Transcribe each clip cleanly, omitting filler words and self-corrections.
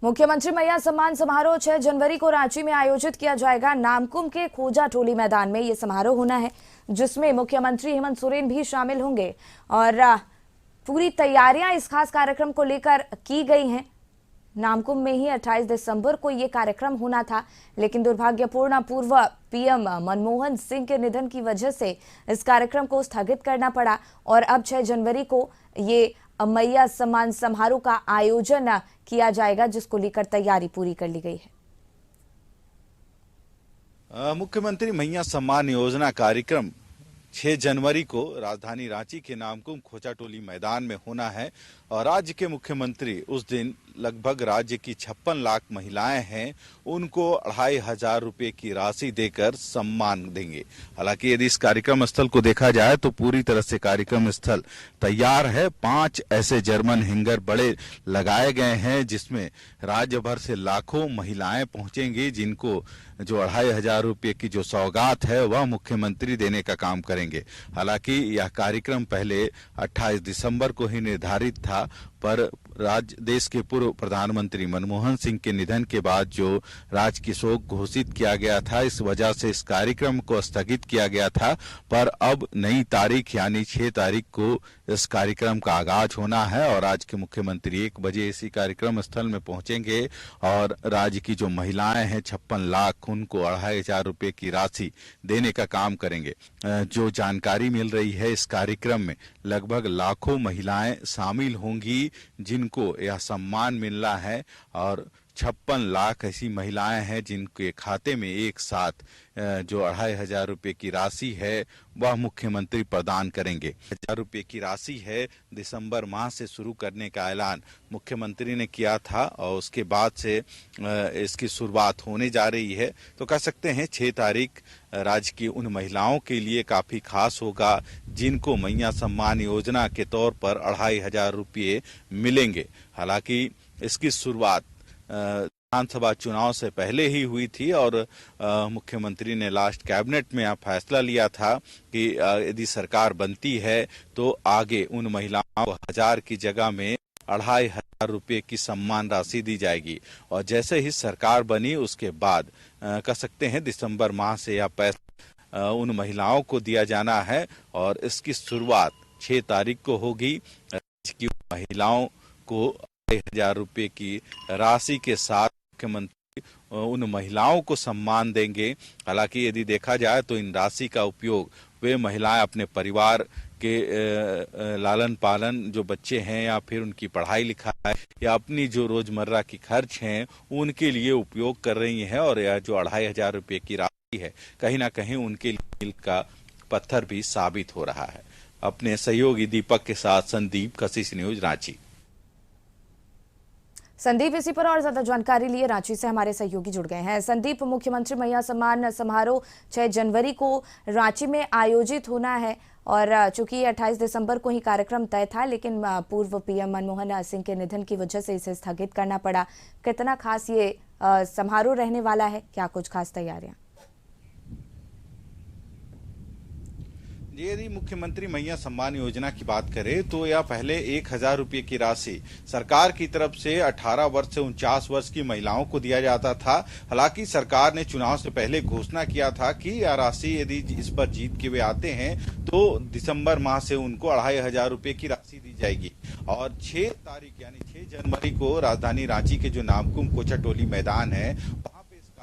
मुख्यमंत्री मैया सम्मान समारोह 6 जनवरी को रांची में आयोजित किया जाएगा। नामकुम के खोजा टोली मैदान में ये समारोह होना है, जिसमें मुख्यमंत्री हेमंत सोरेन भी शामिल होंगे और पूरी तैयारियां इस खास कार्यक्रम को लेकर की गई हैं। नामकुम में ही 28 दिसंबर को ये कार्यक्रम होना था, लेकिन दुर्भाग्यपूर्ण पूर्व पीएम मनमोहन सिंह के निधन की वजह से इस कार्यक्रम को स्थगित करना पड़ा और अब 6 जनवरी को ये मैया सम्मान समारोह का आयोजन किया जाएगा, जिसको लेकर तैयारी पूरी कर ली गई है। मुख्यमंत्री मैया सम्मान योजना कार्यक्रम 6 जनवरी को राजधानी रांची के नामकुम खोचा टोली मैदान में होना है और राज्य के मुख्यमंत्री उस दिन लगभग राज्य की 56 लाख महिलाएं हैं, उनको 2500 रुपए की राशि देकर सम्मान देंगे। हालांकि यदि इस कार्यक्रम स्थल को देखा जाए तो पूरी तरह से कार्यक्रम स्थल तैयार है। 5 ऐसे जर्मन हैंगर बड़े लगाए गए हैं, जिसमें राज्य भर से लाखों महिलाएं पहुंचेंगी, जिनको जो 2500 रुपए की जो सौगात है वह मुख्यमंत्री देने का काम करेंगे। हालांकि यह कार्यक्रम पहले 28 दिसंबर को ही निर्धारित था, पर देश के पूर्व प्रधानमंत्री मनमोहन सिंह के निधन के बाद जो राजकीय शोक घोषित किया गया था, इस वजह से इस कार्यक्रम को स्थगित किया गया था। पर अब नई तारीख यानी 6 तारीख को इस कार्यक्रम का आगाज होना है और राज्य के मुख्यमंत्री 1 बजे इसी कार्यक्रम स्थल में पहुंचेंगे और राज्य की जो महिलाएं हैं 56 लाख, उनको 2500 रुपए की राशि देने का काम करेंगे। जो जानकारी मिल रही है, इस कार्यक्रम में लगभग लाखों महिलाएं शामिल होंगी, जिनको यह सम्मान मिलना है और 56 लाख ऐसी महिलाएं हैं जिनके खाते में एक साथ जो 2500 रुपए की राशि है वह मुख्यमंत्री प्रदान करेंगे। 1000 रुपए की राशि है, दिसंबर माह से शुरू करने का ऐलान मुख्यमंत्री ने किया था और उसके बाद से इसकी शुरुआत होने जा रही है। तो कह सकते हैं 6 तारीख राज्य की उन महिलाओं के लिए काफी खास होगा, जिनको मैया सम्मान योजना के तौर पर 2500 रुपये मिलेंगे। हालांकि इसकी शुरुआत विधानसभा चुनाव से पहले ही हुई थी और मुख्यमंत्री ने लास्ट कैबिनेट में यह फैसला लिया था कि यदि सरकार बनती है तो आगे उन महिलाओं को 1000 की जगह में 2500 रुपये की सम्मान राशि दी जाएगी। और जैसे ही सरकार बनी उसके बाद कह सकते हैं दिसंबर माह से यह पैसा उन महिलाओं को दिया जाना है और इसकी शुरुआत 6 तारीख को होगी। की महिलाओं को 2500 रुपये की राशि के साथ मुख्यमंत्री उन महिलाओं को सम्मान देंगे। हालांकि यदि देखा जाए तो इन राशि का उपयोग वे महिलाएं अपने परिवार के लालन पालन, जो बच्चे हैं या फिर उनकी पढ़ाई लिखाई या अपनी जो रोजमर्रा की खर्च हैं उनके लिए उपयोग कर रही हैं और यह जो 2500 रुपये की राशि है कहीं ना कहीं उनके लिए का पत्थर भी साबित हो रहा है। अपने सहयोगी दीपक के साथ संदीप, कशिश न्यूज, रांची। संदीप, इसी पर और ज्यादा जानकारी लिए रांची से हमारे सहयोगी जुड़ गए हैं। संदीप, मुख्यमंत्री मैया सम्मान समारोह 6 जनवरी को रांची में आयोजित होना है और चूंकि 28 दिसंबर को ही कार्यक्रम तय था, लेकिन पूर्व पीएम मनमोहन सिंह के निधन की वजह से इसे स्थगित करना पड़ा। कितना खास ये समारोह रहने वाला है, क्या कुछ खास तैयारियां? यदि मुख्यमंत्री मैया सम्मान योजना की बात करें तो यह पहले 1000 रुपये की राशि सरकार की तरफ से 18 वर्ष से 49 वर्ष की महिलाओं को दिया जाता था। हालांकि सरकार ने चुनाव से पहले घोषणा किया था कि यह राशि यदि इस पर जीत के वे आते हैं तो दिसंबर माह से उनको 2500 रुपये की राशि दी जाएगी। और 6 तारीख यानी 6 जनवरी को राजधानी रांची के जो नामकुम खोचा टोली मैदान है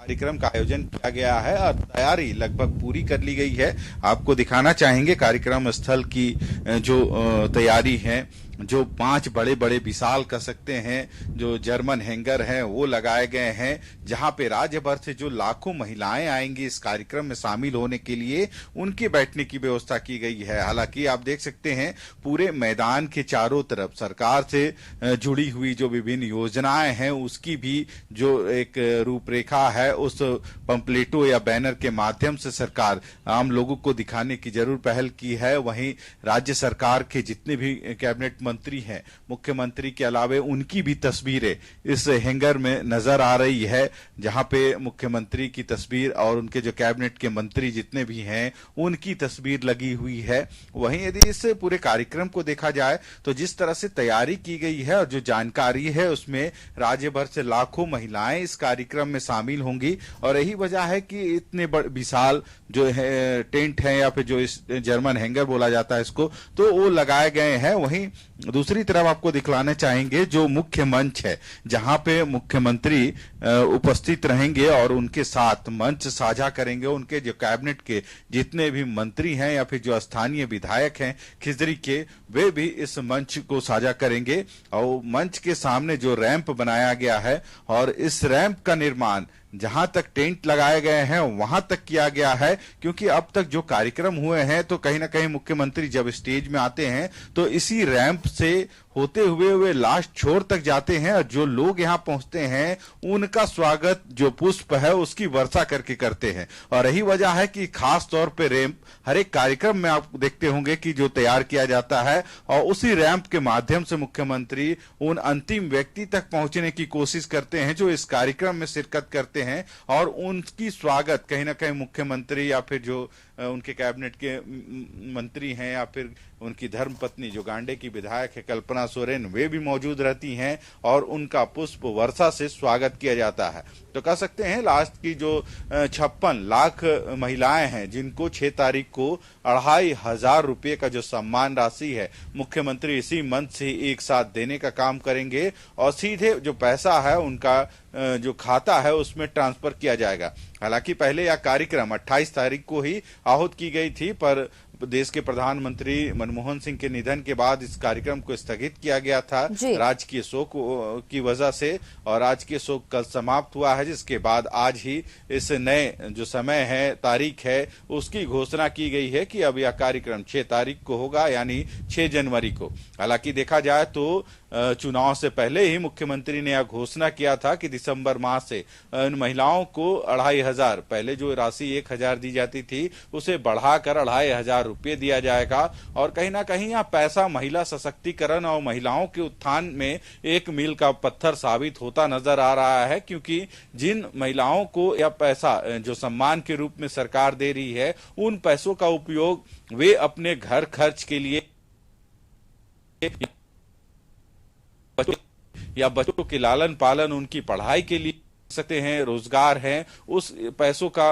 कार्यक्रम का आयोजन किया गया है और तैयारी लगभग पूरी कर ली गई है। आपको दिखाना चाहेंगे कार्यक्रम स्थल की जो तैयारी है। जो 5 बड़े बड़े विशाल कह सकते हैं जो जर्मन हैंगर हैं वो लगाए गए हैं, जहां पे राज्य भर से जो लाखों महिलाएं आएंगी इस कार्यक्रम में शामिल होने के लिए, उनके बैठने की व्यवस्था की गई है। हालांकि आप देख सकते हैं पूरे मैदान के चारों तरफ सरकार से जुड़ी हुई जो विभिन्न योजनाएं हैं उसकी भी जो एक रूपरेखा है उस पंपलेटों या बैनर के माध्यम से सरकार आम लोगों को दिखाने की जरूर पहल की है। वहीं राज्य सरकार के जितने भी कैबिनेट मंत्री हैं, मुख्यमंत्री के अलावे उनकी भी तस्वीरें इस हैंगर में नजर आ रही है, जहां पे मुख्यमंत्री की तस्वीर और उनके जो कैबिनेट के मंत्री जितने भी हैं उनकी तस्वीर लगी हुई है। वहीं यदि इस पूरे कार्यक्रम को देखा जाए तो जिस तरह से तैयारी की गई है और जो जानकारी है उसमें राज्य भर से लाखों महिलाएं इस कार्यक्रम में शामिल होंगी और यही वजह है कि इतने विशाल जो है टेंट है या फिर जो इस जर्मन हैंगर बोला जाता है इसको, तो वो लगाए गए हैं। वहीं दूसरी तरफ आपको दिखलाने चाहेंगे जो मुख्य मंच है जहां पे मुख्यमंत्री उपस्थित रहेंगे और उनके साथ मंच साझा करेंगे। उनके जो कैबिनेट के जितने भी मंत्री हैं या फिर जो स्थानीय विधायक हैं खिजरी के, वे भी इस मंच को साझा करेंगे। और मंच के सामने जो रैंप बनाया गया है और इस रैंप का निर्माण जहां तक टेंट लगाए गए हैं वहां तक किया गया है, क्योंकि अब तक जो कार्यक्रम हुए हैं तो कहीं ना कहीं मुख्यमंत्री जब स्टेज में आते हैं तो इसी रैंप से होते हुए वे लास्ट छोर तक जाते हैं और जो लोग यहां पहुंचते हैं उनका स्वागत जो पुष्प है उसकी वर्षा करके करते हैं। और यही वजह है कि खास तौर पे रैंप हर एक कार्यक्रम में आप देखते होंगे कि जो तैयार किया जाता है और उसी रैंप के माध्यम से मुख्यमंत्री उन अंतिम व्यक्ति तक पहुंचने की कोशिश करते हैं जो इस कार्यक्रम में शिरकत करते हैं और उनकी स्वागत कहीं ना कहीं मुख्यमंत्री या फिर जो उनके कैबिनेट के मंत्री हैं या फिर उनकी धर्मपत्नी जो गांडे की विधायक है कल्पना सोरेन, वे भी मौजूद रहती हैं और उनका पुष्प वर्षा से स्वागत किया जाता है। तो कह सकते हैं लास्ट की जो 56 लाख महिलाएं हैं जिनको 6 तारीख को 2,500 रुपये का जो सम्मान राशि है मुख्यमंत्री इसी मंच से एक साथ देने का काम करेंगे और सीधे जो पैसा है उनका जो खाता है उसमें ट्रांसफर किया जाएगा। हालांकि पहले यह कार्यक्रम 28 तारीख को ही आहूत की गई थी, पर देश के प्रधानमंत्री मनमोहन सिंह के निधन के बाद इस कार्यक्रम को स्थगित किया गया था राजकीय शोक की वजह से, और राजकीय शोक कल समाप्त हुआ है, जिसके बाद आज ही इस नए जो समय है तारीख है उसकी घोषणा की गई है कि अब यह कार्यक्रम 6 तारीख को होगा, यानी 6 जनवरी को। हालांकि देखा जाए तो चुनाव से पहले ही मुख्यमंत्री ने यह घोषणा किया था कि दिसंबर माह से इन महिलाओं को 2,500, पहले जो राशि 1,000 दी जाती थी उसे बढ़ाकर 2,500 रुपये दिया जाएगा। और कहीं ना कहीं यह पैसा महिला सशक्तिकरण और महिलाओं के उत्थान में एक मील का पत्थर साबित होता नजर आ रहा है, क्योंकि जिन महिलाओं को यह पैसा जो सम्मान के रूप में सरकार दे रही है उन पैसों का उपयोग वे अपने घर खर्च के लिए या बच्चों के लालन पालन, उनकी पढ़ाई के लिए सकते हैं, रोजगार हैं, उस पैसों का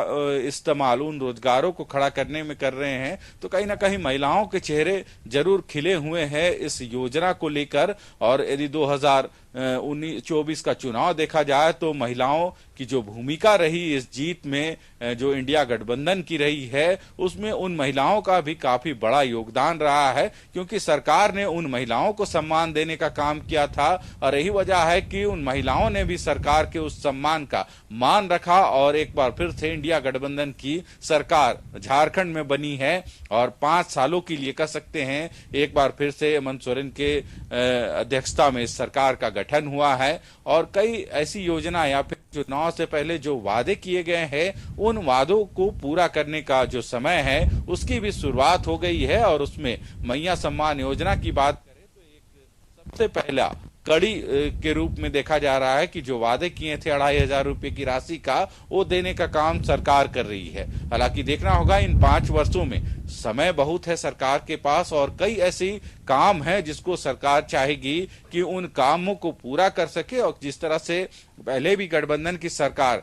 इस्तेमाल उन रोजगारों को खड़ा करने में कर रहे हैं। तो कहीं ना कहीं महिलाओं के चेहरे जरूर खिले हुए हैं इस योजना को लेकर। और यदि 2024 का चुनाव देखा जाए तो महिलाओं की जो भूमिका रही इस जीत में, जो इंडिया गठबंधन की रही है, उसमें उन महिलाओं का भी काफी बड़ा योगदान रहा है, क्योंकि सरकार ने उन महिलाओं को सम्मान देने का काम किया था और यही वजह है कि उन महिलाओं ने भी सरकार के उस सम्मान का मान रखा। और एक बार फिर से इंडिया गठबंधन की सरकार झारखंड में बनी है और 5 सालों के लिए कह सकते हैं एक बार फिर से हेमंत सोरेन के अध्यक्षता में इस सरकार का गठन हुआ है। और कई ऐसी योजना या फिर चुनाव से पहले जो वादे किए गए हैं उन वादों को पूरा करने का जो समय है उसकी भी शुरुआत हो गई है। और उसमें मैया सम्मान योजना की बात करें तो एक सबसे पहला कड़ी के रूप में देखा जा रहा है कि जो वादे किए थे 2,500 रुपये की राशि का, वो देने का काम सरकार कर रही है। हालांकि देखना होगा इन 5 वर्षों में समय बहुत है सरकार के पास और कई ऐसी काम है जिसको सरकार चाहेगी कि उन कामों को पूरा कर सके। और जिस तरह से पहले भी गठबंधन की सरकार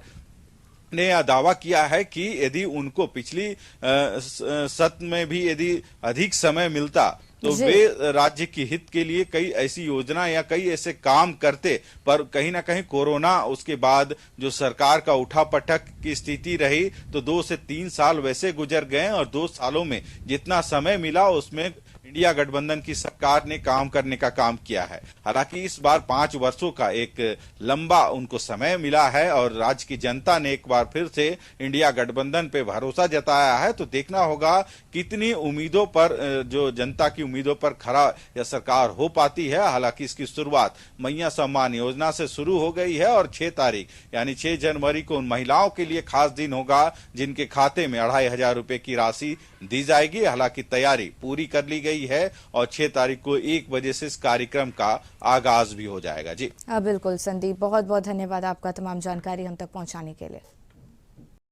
ने यह दावा किया है कि यदि उनको पिछली सत्र में भी यदि अधिक समय मिलता तो वे राज्य के हित के लिए कई ऐसी योजना या कई ऐसे काम करते, पर कहीं ना कहीं कोरोना उसके बाद जो सरकार का उठापटक की स्थिति रही तो 2 से 3 साल वैसे गुजर गए और 2 सालों में जितना समय मिला उसमें इंडिया गठबंधन की सरकार ने काम करने का काम किया है। हालांकि इस बार 5 वर्षों का एक लंबा उनको समय मिला है और राज्य की जनता ने एक बार फिर से इंडिया गठबंधन पे भरोसा जताया है। तो देखना होगा कितनी उम्मीदों पर जो जनता की उम्मीदों पर खरा यह सरकार हो पाती है। हालांकि इसकी शुरुआत मैया सम्मान योजना से शुरू हो गई है और 6 तारीख यानी 6 जनवरी को उन महिलाओं के लिए खास दिन होगा जिनके खाते में 2,500 रुपये की राशि दी जाएगी। हालांकि तैयारी पूरी कर ली गई गई है और 6 तारीख को 1 बजे से इस कार्यक्रम का आगाज भी हो जाएगा। जी बिल्कुल संदीप, बहुत बहुत धन्यवाद आपका तमाम जानकारी हम तक पहुंचाने के लिए।